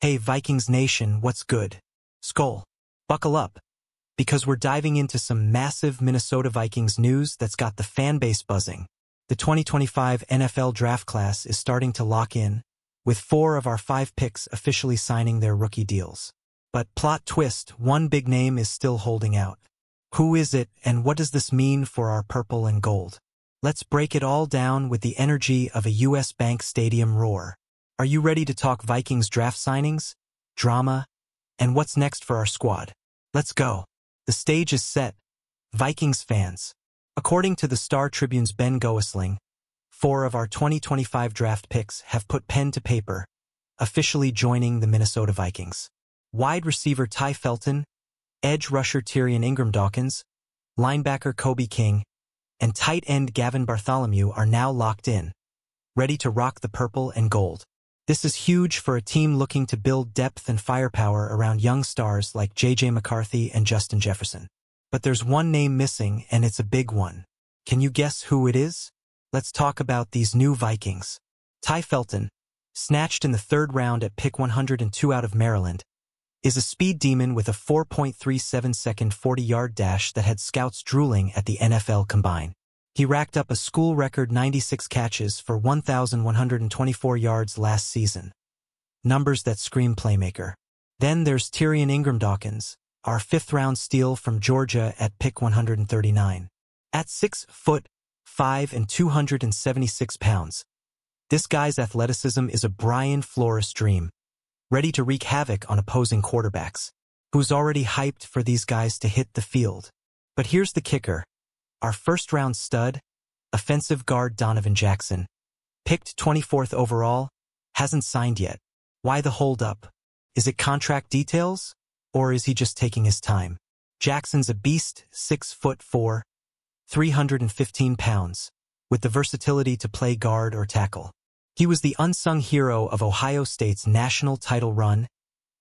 Hey Vikings Nation, what's good? Skull, buckle up, because we're diving into some massive Minnesota Vikings news that's got the fan base buzzing. The 2025 NFL draft class is starting to lock in, with 4 of our 5 picks officially signing their rookie deals. But plot twist, one big name is still holding out. Who is it, and what does this mean for our purple and gold? Let's break it all down with the energy of a U.S. Bank Stadium roar. Are you ready to talk Vikings draft signings, drama, and what's next for our squad? Let's go. The stage is set. Vikings fans. According to the Star Tribune's Ben Goesling, 4 of our 2025 draft picks have put pen to paper, officially joining the Minnesota Vikings. Wide receiver Ty Felton, edge rusher Tyrion Ingram-Dawkins, linebacker Kobe King, and tight end Gavin Bartholomew are now locked in, ready to rock the purple and gold. This is huge for a team looking to build depth and firepower around young stars like J.J. McCarthy and Justin Jefferson. But there's one name missing, and it's a big one. Can you guess who it is? Let's talk about these new Vikings. Ty Felton, snatched in the 3rd round at pick 102 out of Maryland, is a speed demon with a 4.37-second 40-yard dash that had scouts drooling at the NFL Combine. He racked up a school record 96 catches for 1,124 yards last season. Numbers that scream playmaker. Then there's Tyrion Ingram-Dawkins, our 5th-round steal from Georgia at pick 139. At 6'5" and 276 pounds, this guy's athleticism is a Brian Flores dream, ready to wreak havoc on opposing quarterbacks. Who's already hyped for these guys to hit the field? But here's the kicker. Our 1st-round stud, offensive guard Donovan Jackson, picked 24th overall, hasn't signed yet. Why the hold-up? Is it contract details? Or is he just taking his time? Jackson's a beast, 6'4", 315 pounds, with the versatility to play guard or tackle. He was the unsung hero of Ohio State's national title run,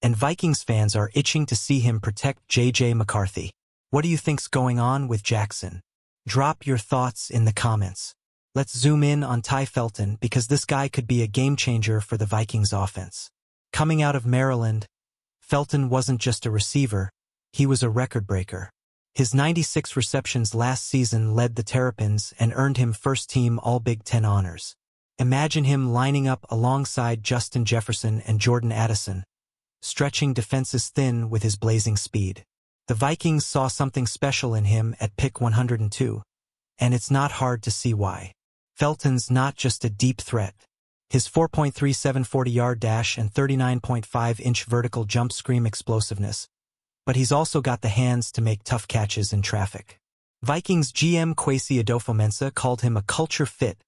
and Vikings fans are itching to see him protect J.J. McCarthy. What do you think's going on with Jackson? Drop your thoughts in the comments. Let's zoom in on Ty Felton because this guy could be a game-changer for the Vikings offense. Coming out of Maryland, Felton wasn't just a receiver, he was a record-breaker. His 96 receptions last season led the Terrapins and earned him first-team All-Big Ten honors. Imagine him lining up alongside Justin Jefferson and Jordan Addison, stretching defenses thin with his blazing speed. The Vikings saw something special in him at pick 102, and it's not hard to see why. Felton's not just a deep threat. His 4.37 40-yard dash and 39.5-inch vertical jump scream explosiveness, but he's also got the hands to make tough catches in traffic. Vikings GM Kwesi Adofo-Mensah called him a culture fit,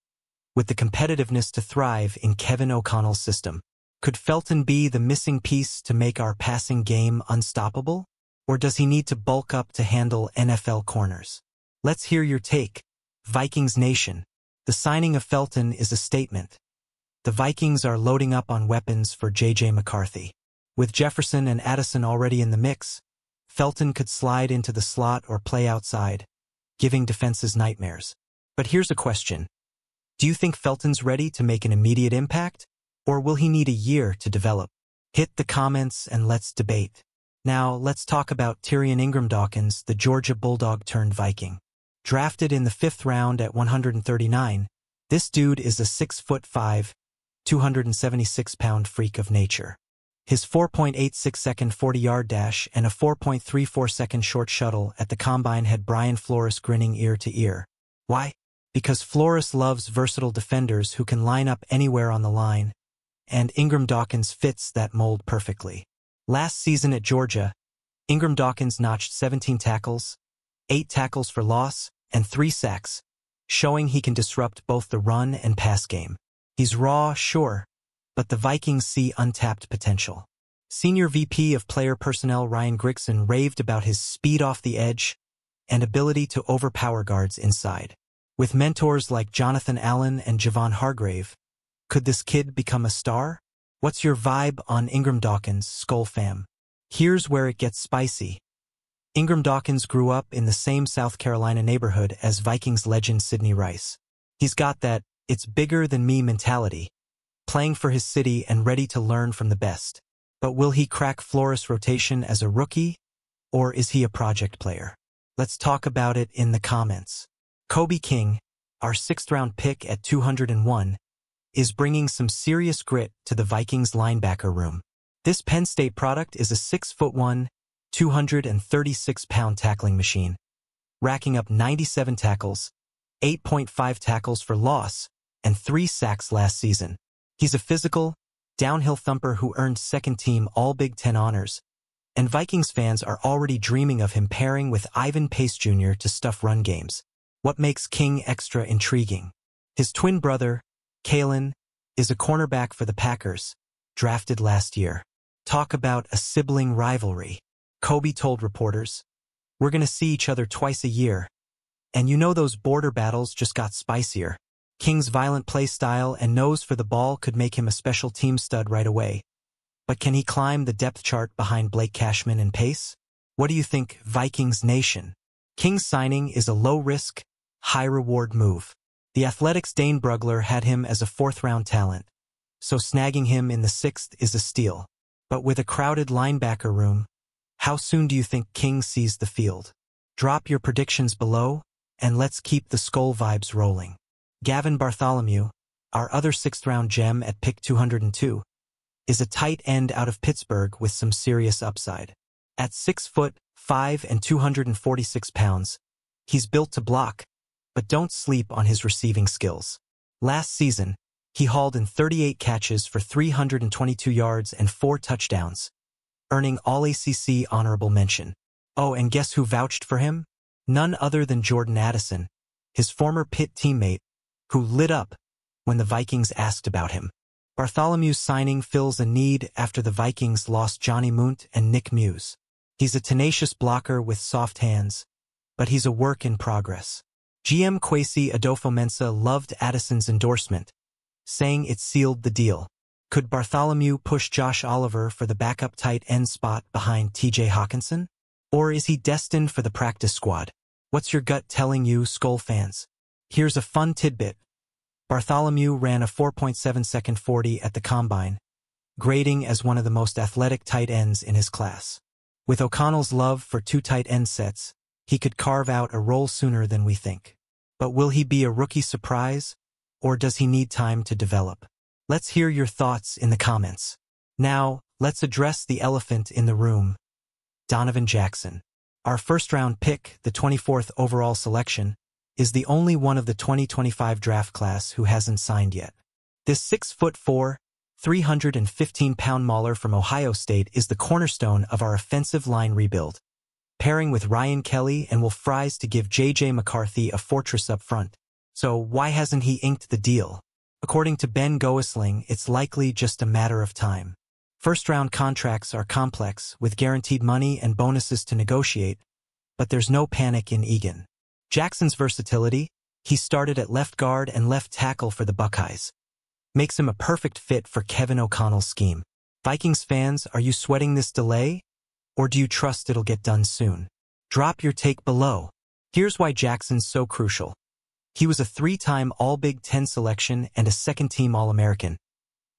with the competitiveness to thrive in Kevin O'Connell's system. Could Felton be the missing piece to make our passing game unstoppable? Or does he need to bulk up to handle NFL corners? Let's hear your take. Vikings Nation. The signing of Felton is a statement. The Vikings are loading up on weapons for J.J. McCarthy. With Jefferson and Addison already in the mix, Felton could slide into the slot or play outside, giving defenses nightmares. But here's a question. Do you think Felton's ready to make an immediate impact? Or will he need a year to develop? Hit the comments and let's debate. Now, let's talk about Tyrion Ingram-Dawkins, the Georgia Bulldog turned Viking. Drafted in the 5th round at 139, this dude is a 6'5", 276-pound freak of nature. His 4.86-second 40-yard dash and a 4.34-second short shuttle at the Combine had Brian Flores grinning ear to ear. Why? Because Flores loves versatile defenders who can line up anywhere on the line, and Ingram-Dawkins fits that mold perfectly. Last season at Georgia, Ingram-Dawkins notched 17 tackles, 8 tackles for loss, and 3 sacks, showing he can disrupt both the run and pass game. He's raw, sure, but the Vikings see untapped potential. Senior VP of Player Personnel Ryan Grigson raved about his speed off the edge and ability to overpower guards inside. With mentors like Jonathan Allen and Javon Hargrave, could this kid become a star? What's your vibe on Ingram-Dawkins, Skull fam? Here's where it gets spicy. Ingram-Dawkins grew up in the same South Carolina neighborhood as Vikings legend Sidney Rice. He's got that it's bigger than me mentality, playing for his city and ready to learn from the best. But will he crack Flores' rotation as a rookie, or is he a project player? Let's talk about it in the comments. Kobe King, our 6th-round pick at 201, is bringing some serious grit to the Vikings linebacker room. This Penn State product is a 6'1", 236-pound tackling machine, racking up 97 tackles, 8.5 tackles for loss, and 3 sacks last season. He's a physical, downhill thumper who earned second-team All-Big Ten honors, and Vikings fans are already dreaming of him pairing with Ivan Pace Jr. to stuff run games. What makes King extra intriguing? His twin brother, Kalen, is a cornerback for the Packers, drafted last year. Talk about a sibling rivalry. Kobe told reporters, "We're going to see each other twice a year. And you know those border battles just got spicier." King's violent play style and nose for the ball could make him a special team stud right away. But can he climb the depth chart behind Blake Cashman and Pace? What do you think, Vikings Nation? King's signing is a low-risk, high-reward move. The Athletics' Dane Brugler had him as a 4th-round talent, so snagging him in the 6th is a steal. But with a crowded linebacker room, how soon do you think King sees the field? Drop your predictions below, and let's keep the Skull vibes rolling. Gavin Bartholomew, our other 6th-round gem at pick 202, is a tight end out of Pittsburgh with some serious upside. At 6'5" and 246 pounds, he's built to block, but don't sleep on his receiving skills. Last season, he hauled in 38 catches for 322 yards and 4 touchdowns, earning All-ACC honorable mention. Oh, and guess who vouched for him? None other than Jordan Addison, his former Pitt teammate, who lit up when the Vikings asked about him. Bartholomew's signing fills a need after the Vikings lost Johnny Munt and Nick Muse. He's a tenacious blocker with soft hands, but he's a work in progress. GM Kwesi Adofo-Mensah loved Addison's endorsement, saying it sealed the deal. Could Bartholomew push Josh Oliver for the backup tight end spot behind TJ Hawkinson? Or is he destined for the practice squad? What's your gut telling you, Skull fans? Here's a fun tidbit. Bartholomew ran a 4.7-second 40 at the Combine, grading as one of the most athletic tight ends in his class. With O'Connell's love for 2 tight end sets, he could carve out a role sooner than we think. But will he be a rookie surprise, or does he need time to develop? Let's hear your thoughts in the comments. Now, let's address the elephant in the room. Donovan Jackson. Our 1st-round pick, the 24th overall selection, is the only one of the 2025 draft class who hasn't signed yet. This 6'4", 315-pound mauler from Ohio State is the cornerstone of our offensive line rebuild, pairing with Ryan Kelly and Will Fries to give J.J. McCarthy a fortress up front. So why hasn't he inked the deal? According to Ben Goesling, it's likely just a matter of time. 1st-round contracts are complex, with guaranteed money and bonuses to negotiate, but there's no panic in Egan. Jackson's versatility, he started at left guard and left tackle for the Buckeyes, makes him a perfect fit for Kevin O'Connell's scheme. Vikings fans, are you sweating this delay, or do you trust it'll get done soon? Drop your take below. Here's why Jackson's so crucial. He was a 3-time All-Big Ten selection and a 2nd-team All-American,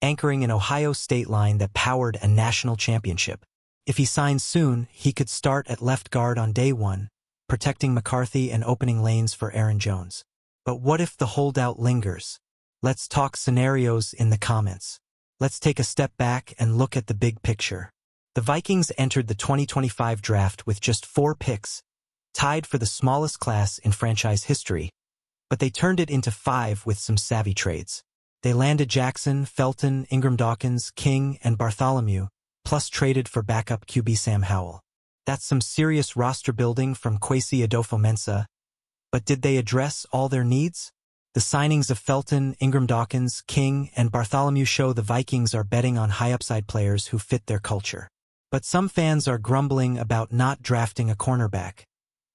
anchoring an Ohio State line that powered a national championship. If he signs soon, he could start at left guard on day 1, protecting McCarthy and opening lanes for Aaron Jones. But what if the holdout lingers? Let's talk scenarios in the comments. Let's take a step back and look at the big picture. The Vikings entered the 2025 draft with just 4 picks, tied for the smallest class in franchise history, but they turned it into 5 with some savvy trades. They landed Jackson, Felton, Ingram Dawkins, King, and Bartholomew, plus traded for backup QB Sam Howell. That's some serious roster building from Kwesi Adofo-Mensah. But did they address all their needs? The signings of Felton, Ingram Dawkins, King, and Bartholomew show the Vikings are betting on high-upside players who fit their culture. But some fans are grumbling about not drafting a cornerback,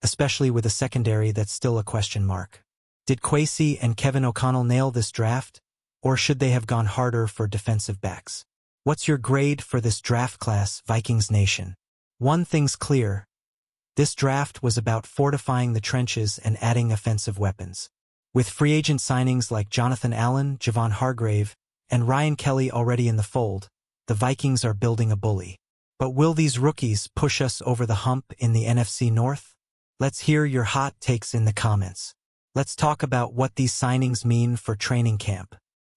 especially with a secondary that's still a question mark. Did Kwesi and Kevin O'Connell nail this draft, or should they have gone harder for defensive backs? What's your grade for this draft class, Vikings Nation? One thing's clear. This draft was about fortifying the trenches and adding offensive weapons. With free agent signings like Jonathan Allen, Javon Hargrave, and Ryan Kelly already in the fold, the Vikings are building a bully. But will these rookies push us over the hump in the NFC North? Let's hear your hot takes in the comments. Let's talk about what these signings mean for training camp.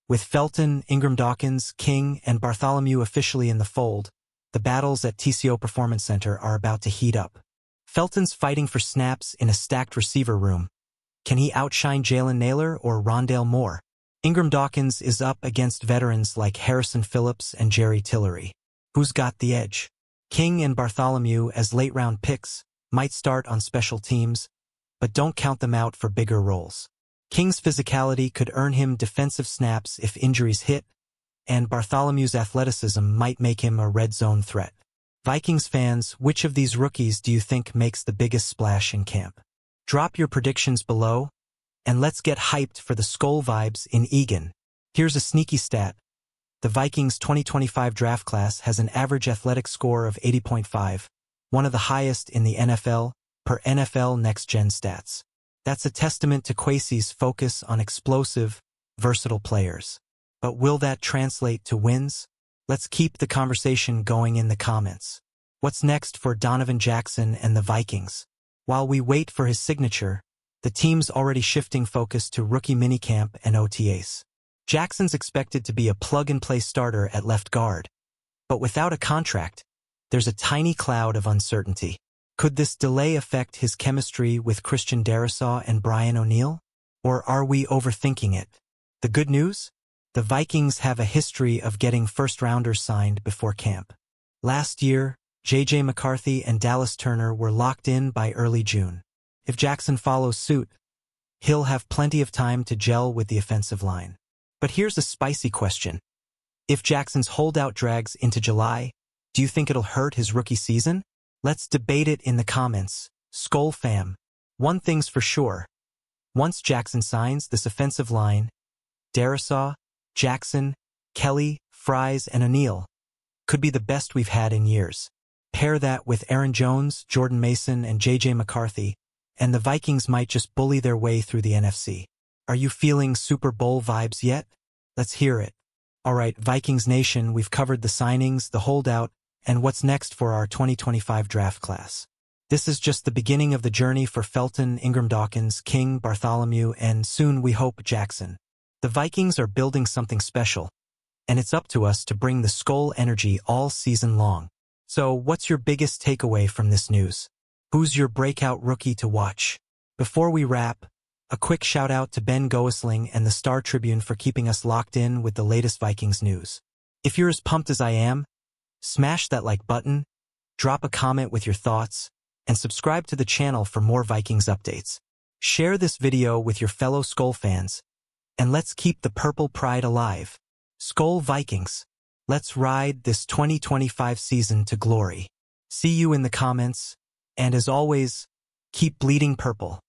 With Felton, Ingram-Dawkins, King, and Bartholomew officially in the fold, the battles at TCO Performance Center are about to heat up. Felton's fighting for snaps in a stacked receiver room. Can he outshine Jalen Nailor or Rondale Moore? Ingram-Dawkins is up against veterans like Harrison Phillips and Jerry Tillery. Who's got the edge? King and Bartholomew as late-round picks might start on special teams, but don't count them out for bigger roles. King's physicality could earn him defensive snaps if injuries hit, and Bartholomew's athleticism might make him a red zone threat. Vikings fans, which of these rookies do you think makes the biggest splash in camp? Drop your predictions below, and let's get hyped for the Skol vibes in Eagan. Here's a sneaky stat. The Vikings 2025 draft class has an average athletic score of 80.5, one of the highest in the NFL, per NFL Next Gen Stats. That's a testament to Kwesi's focus on explosive, versatile players. But will that translate to wins? Let's keep the conversation going in the comments. What's next for Donovan Jackson and the Vikings? While we wait for his signature, the team's already shifting focus to rookie minicamp and OTAs. Jackson's expected to be a plug-and-play starter at left guard, but without a contract, there's a tiny cloud of uncertainty. Could this delay affect his chemistry with Christian Darrisaw and Brian O'Neill? Or are we overthinking it? The good news? The Vikings have a history of getting first-rounders signed before camp. Last year, J.J. McCarthy and Dallas Turner were locked in by early June. If Jackson follows suit, he'll have plenty of time to gel with the offensive line. But here's a spicy question. If Jackson's holdout drags into July, do you think it'll hurt his rookie season? Let's debate it in the comments. Skol fam. One thing's for sure. Once Jackson signs this offensive line, Darrisaw, Jackson, Kelly, Fries, and O'Neill could be the best we've had in years. Pair that with Aaron Jones, Jordan Mason, and J.J. McCarthy, and the Vikings might just bully their way through the NFC. Are you feeling Super Bowl vibes yet? Let's hear it. Alright, Vikings Nation, we've covered the signings, the holdout, and what's next for our 2025 draft class. This is just the beginning of the journey for Felton, Ingram-Dawkins, King, Bartholomew, and soon we hope Jackson. The Vikings are building something special, and it's up to us to bring the Skol energy all season long. So, what's your biggest takeaway from this news? Who's your breakout rookie to watch? Before we wrap, a quick shout out to Ben Goesling and the Star Tribune for keeping us locked in with the latest Vikings news. If you're as pumped as I am, smash that like button, drop a comment with your thoughts, and subscribe to the channel for more Vikings updates. Share this video with your fellow Skol fans, and let's keep the purple pride alive. Skol Vikings, let's ride this 2025 season to glory. See you in the comments, and as always, keep bleeding purple.